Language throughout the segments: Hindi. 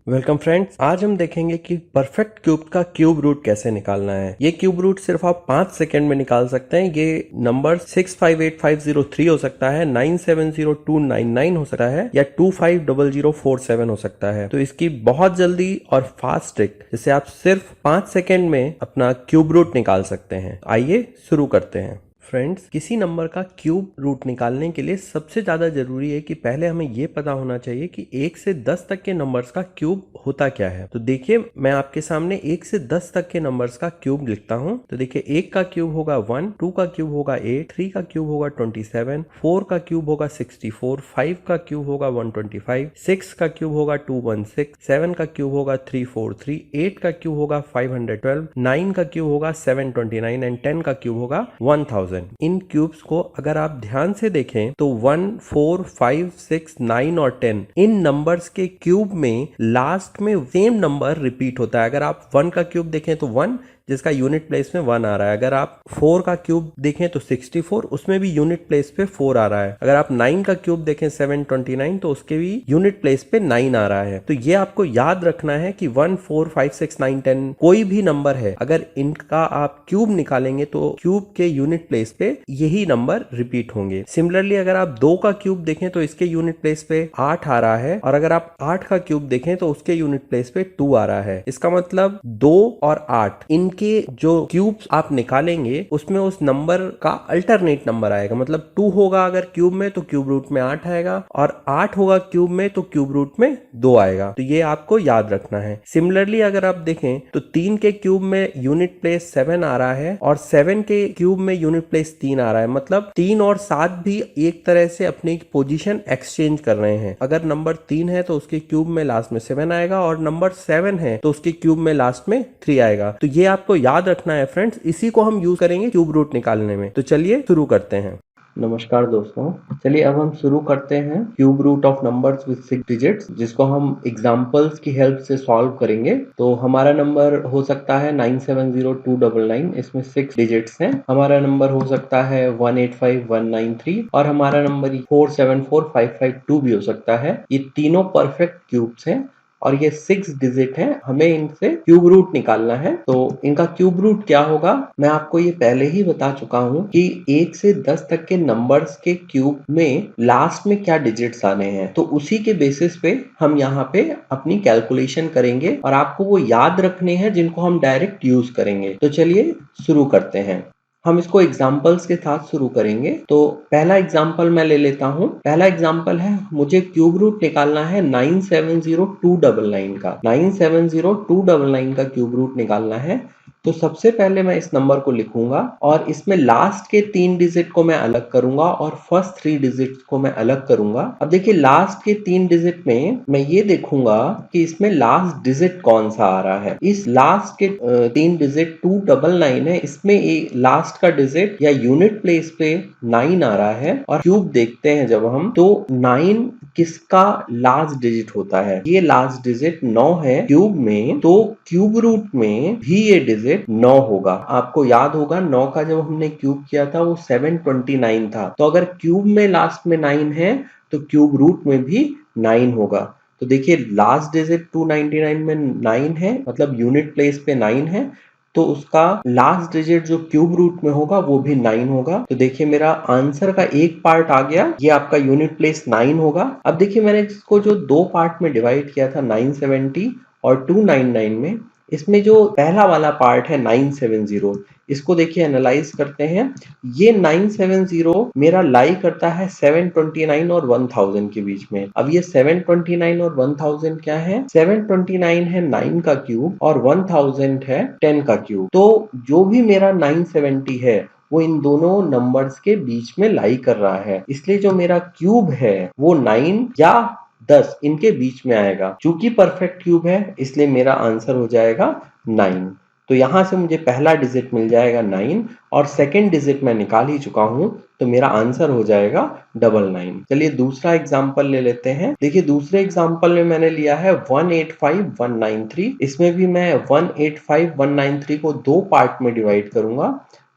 वेलकम फ्रेंड्स, आज हम देखेंगे कि परफेक्ट क्यूब का क्यूब रूट कैसे निकालना है। ये क्यूब रूट सिर्फ आप 5 सेकंड में निकाल सकते हैं। ये नंबर 658503 हो सकता है, 970299 हो सकता है या 250047 हो सकता है। तो इसकी बहुत जल्दी और फास्ट ट्रिक जिससे आप सिर्फ 5 सेकंड में अपना क्यूब रूट निकाल सकते हैं। आइए शुरू करते हैं। फ्रेंड्स, किसी नंबर का क्यूब रूट निकालने के लिए सबसे ज्यादा जरूरी है कि पहले हमें यह पता होना चाहिए कि 1 से 10 तक के नंबर्स का क्यूब होता क्या है। तो देखिए, मैं आपके सामने 1 से 10 तक के नंबर्स का क्यूब लिखता हूं। तो देखिए, 1 का क्यूब होगा 1, 2 का क्यूब होगा 8, 3 का क्यूब होगा 27, 4 का क्यूब होगा 64, 5 का क्यूब होगा 125, 6 का क्यूब होगा 216, 7 का क्यूब होगा 343, 8 का क्यूब होगा 512, 9 का क्यूब होगा 729 एंड 10 का क्यूब होगा 1000। इन क्यूब्स को अगर आप ध्यान से देखें तो 1, 4, 5, 6, 9 और 10 इन नंबर्स के क्यूब में लास्ट में सेम नंबर रिपीट होता है। अगर आप 1 का क्यूब देखें तो 1 जिसका यूनिट प्लेस में 1 आ रहा है। अगर आप 4 का क्यूब देखें तो 64, उसमें भी यूनिट प्लेस पे 4 आ रहा है। अगर आप 9 का क्यूब देखें 729 तो उसके भी यूनिट प्लेस पे 9 आ रहा है। तो ये आपको याद रखना है कि 1, 4, 5, 6, 9, 10 कोई भी नंबर है, अगर इनका आप क्यूब निकालेंगे तो क्यूब के यूनिट प्लेस पे यही नंबर रिपीट होंगे। सिमिलरली अगर आप 2 का क्यूब देखें तो इसके यूनिट प्लेस पे 8 आ रहा है, और अगर आप 8 का क्यूब देखें तो उसके यूनिट प्लेस पे 2 आ रहा है। इसका मतलब 2 और 8 के जो क्यूब्स आप निकालेंगे उसमें उस नंबर का अल्टरनेट नंबर आएगा। मतलब 2 होगा अगर क्यूब में तो क्यूब रूट में 8 आएगा, और 8 होगा क्यूब में तो क्यूब रूट में 2 आएगा। तो ये आपको याद रखना है। सिमिलरली अगर आप देखें तो 3 के क्यूब में यूनिट प्लेस 7 आ रहा है और 7 के क्यूब में यूनिट प्लेस 3 आ रहा है। मतलब 3 और 7 भी एक तरह से अपनी पोजीशन एक्सचेंज कर रहे हैं। अगर नंबर 3 है तो उसके क्यूब में लास्ट में 7 आएगा, और नंबर 7 है तो उसके क्यूब में लास्ट में 3 आएगा। तो ये आपको याद रखना है फ्रेंड्स। इसी को हम यूज करेंगे क्यूब रूट निकालने में। तो चलिए शुरू करते हैं। नमस्कार दोस्तों, चलिए अब हम शुरू करते हैं cube root of numbers with 6 digits, जिसको हम एग्जांपल्स की हेल्प से सॉल्व करेंगे। तो हमारा नंबर हो सकता है 970299, इसमें 6 डिजिट्स हैं। हमारा नंबर हो सकता है 185193, और हमारा नंबर 474552 भी हो सकता है। ये तीनों परफेक्ट क्यूब्स हैं और ये 6 डिजिट है। हमें इनसे क्यूब रूट निकालना है। तो इनका क्यूब रूट क्या होगा, मैं आपको ये पहले ही बता चुका हूं कि 1 से 10 तक के नंबर्स के क्यूब में लास्ट में क्या डिजिट्स आने हैं। तो उसी के बेसिस पे हम यहाँ पे अपनी कैलकुलेशन करेंगे, और आपको वो याद रखने हैं जिनको हम डायरेक्ट यूज करेंगे। तो चलिए शुरू करते हैं। हम इसको एग्जाम्पल्स के साथ शुरू करेंगे। तो पहला एग्जाम्पल मैं ले लेता हूं। पहला एग्जाम्पल है, मुझे क्यूब रूट निकालना है 970299 का। 970299 का क्यूब रूट निकालना है। तो सबसे पहले मैं इस नंबर को लिखूंगा, और इसमें लास्ट के 3 डिजिट को मैं अलग करूंगा और फर्स्ट 3 डिजिट को मैं अलग करूंगा। अब देखिए, लास्ट के 3 डिजिट में मैं ये देखूंगा कि इसमें लास्ट डिजिट कौन सा आ रहा है। इस लास्ट के 3 डिजिट 299 है, इसमें लास्ट का डिजिट या यूनिट प्लेस पे 9 आ रहा है। और क्यूब देखते हैं जब हम, तो 9 किसका लास्ट डिजिट होता है। ये लास्ट डिजिट 9 है क्यूब में, तो क्यूब रूट में भी ये डिजिट 9 होगा। आपको याद होगा 9 का जब हमने क्यूब किया था वो 729 था। तो अगर क्यूब में लास्ट में 9 है तो क्यूब रूट में भी 9 होगा। तो देखिए, लास्ट डिजिट 299 में 9 है, मतलब यूनिट प्लेस पे 9 है, तो उसका लास्ट डिजिट जो क्यूब रूट में होगा वो भी 9 होगा। तो देखिए, मेरा आंसर का एक पार्ट आ गया, ये आपका यूनिट प्लेस 9 होगा। अब देखिए, मैंने इसको जो 2 पार्ट में डिवाइड किया था 970 और 299 में, इसमें जो पहला वाला पार्ट है 970, इसको देखिए एनालाइज करते हैं। ये 970 मेरा लाई करता है 729 और 1000 के बीच में। अब ये 729 और 1000 क्या है? 729 है 9 का क्यूब और 1000 है 10 का क्यूब। तो जो भी मेरा 970 है वो इन दोनों नंबर्स के बीच में लाई कर रहा है, इसलिए जो मेरा क्यूब है वो 9 या 10 इनके बीच में आएगा। चूंकि परफेक्ट क्यूब है इसलिए मेरा आंसर हो जाएगा 9। तो यहां से मुझे पहला डिजिट मिल जाएगा 9, और सेकंड डिजिट मैं निकाल ही चुका हूं, तो मेरा आंसर हो जाएगा 99। चलिए दूसरा एग्जांपल ले लेते हैं। देखिए, दूसरे एग्जांपल में मैंने लिया है 185193। इसमें भी मैं 185193 को 2 पार्ट में डिवाइड करूंगा।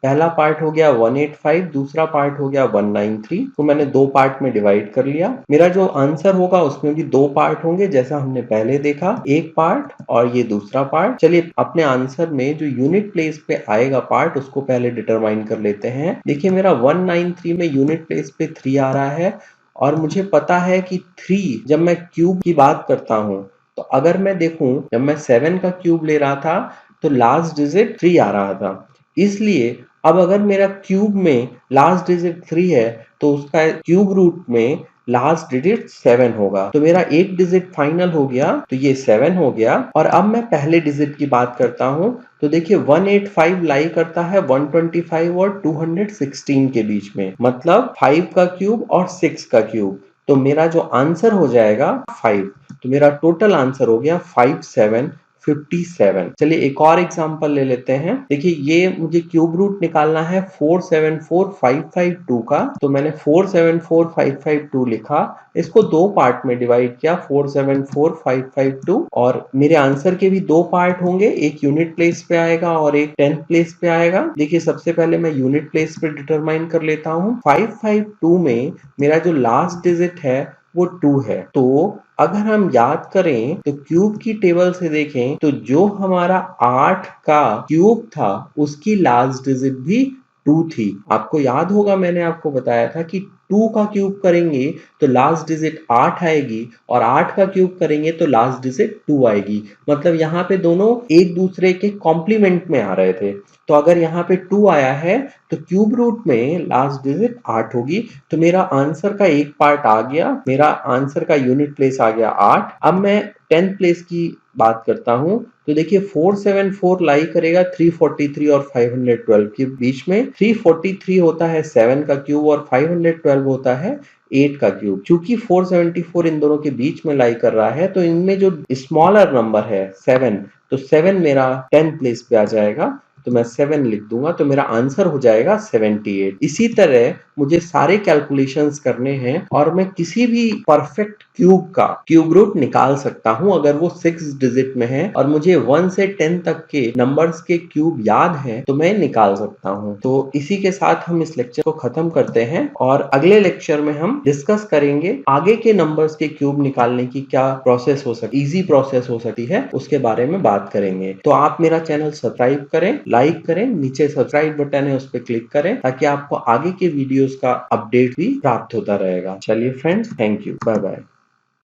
पहला पार्ट हो गया 185, दूसरा पार्ट हो गया 193। तो मैंने दो पार्ट में डिवाइड कर लिया। मेरा जो आंसर होगा उसमें भी दो पार्ट होंगे जैसा हमने पहले देखा, एक पार्ट और ये दूसरा पार्ट। चलिए अपने आंसर में जो यूनिट प्लेस पे आएगा पार्ट उसको पहले डिटरमाइन कर लेते हैं। देखिए मेरा 193 में यूनिट प्लेस पे 3 आ रहा है और मुझे पता है कि 3 जब मैं क्यूब की बात करता हूं तो अगर मैं देखूं जब मैं 7 का क्यूब ले रहा था तो लास्ट डिजिट 3 आ रहा था। इसलिए अब अगर मेरा क्यूब में लास्ट डिजिट 3 है तो उसका क्यूब रूट में लास्ट डिजिट 7 होगा। तो मेरा एक डिजिट फाइनल हो गया तो ये 7 हो गया। और अब मैं पहले डिजिट की बात करता हूं तो देखिए 185 लाई करता है 125 और 216 के बीच में, मतलब 5 का क्यूब और 6 का क्यूब। तो मेरा जो आंसर हो जाएगा 5। तो मेरा टोटल आंसर हो गया 5757। चलिए एक और एग्जांपल ले लेते हैं। देखिए ये मुझे क्यूब रूट निकालना है 474552 का। तो मैंने 474552 लिखा, इसको दो पार्ट में डिवाइड किया 474552, और मेरे आंसर के भी दो पार्ट होंगे, एक यूनिट प्लेस पे आएगा और एक टेंथ प्लेस पे आएगा। देखिए सबसे पहले मैं यूनिट प्लेस पे डिटरमाइन कर लेता हूँ। 552 में मेरा जो लास्ट डिजिट है वो 2 है। तो अगर हम याद करें तो क्यूब की टेबल से देखें तो जो हमारा 8 का क्यूब था उसकी लास्ट डिजिट भी 2 थी। आपको याद होगा मैंने आपको बताया था कि 2 का क्यूब करेंगे तो लास्ट डिजिट 8 आएगी और 8 का क्यूब करेंगे तो लास्ट डिजिट 2 आएगी। मतलब यहाँ पे दोनों एक दूसरे के कॉम्प्लीमेंट में आ रहे थे। तो अगर यहाँ पे 2 आया है तो क्यूब रूट में लास्ट डिजिट 8 होगी। तो मेरा आंसर का एक पार्ट आ गया, मेरा आंसर का यूनिट प्लेस आ गया 8। अब मैं 10th प्लेस की बात करता हूं तो देखिए 474 लाई करेगा 343 और 512 के बीच में। 343 होता है 7 का क्यूब और 512 होता है 8 का क्यूब। चूंकि 474 इन दोनों के बीच में लाई कर रहा है तो इनमें जो स्मॉलर नंबर है 7, तो 7 मेरा 10th प्लेस पे आ जाएगा। तो मैं 7 लिख दूंगा तो मेरा आंसर हो जाएगा 78। इसी तरह मुझे सारे कैलकुलेशंस करने हैं और मैं किसी भी परफेक्ट क्यूब का क्यूब रूट निकाल सकता हूं अगर वो 6 डिजिट में है और मुझे 1 से 10 तक के नंबर्स के क्यूब याद है तो मैं निकाल सकता हूं। तो इसी के साथ हम इस लेक्चर को खत्म करते हैं और अगले लेक्चर में हम डिस्कस करेंगे आगे के नंबर्स के क्यूब निकालने की क्या प्रोसेस हो सकती, इजी प्रोसेस हो सकती है, उसके बारे में बात करेंगे। तो आप मेरा चैनल सब्सक्राइब करें, लाइक करें, नीचे सब्सक्राइब बटन है उस पर क्लिक करें ताकि आपको आगे के वीडियोस का अपडेट भी प्राप्त होता रहेगा। चलिए friends, thank you, bye bye.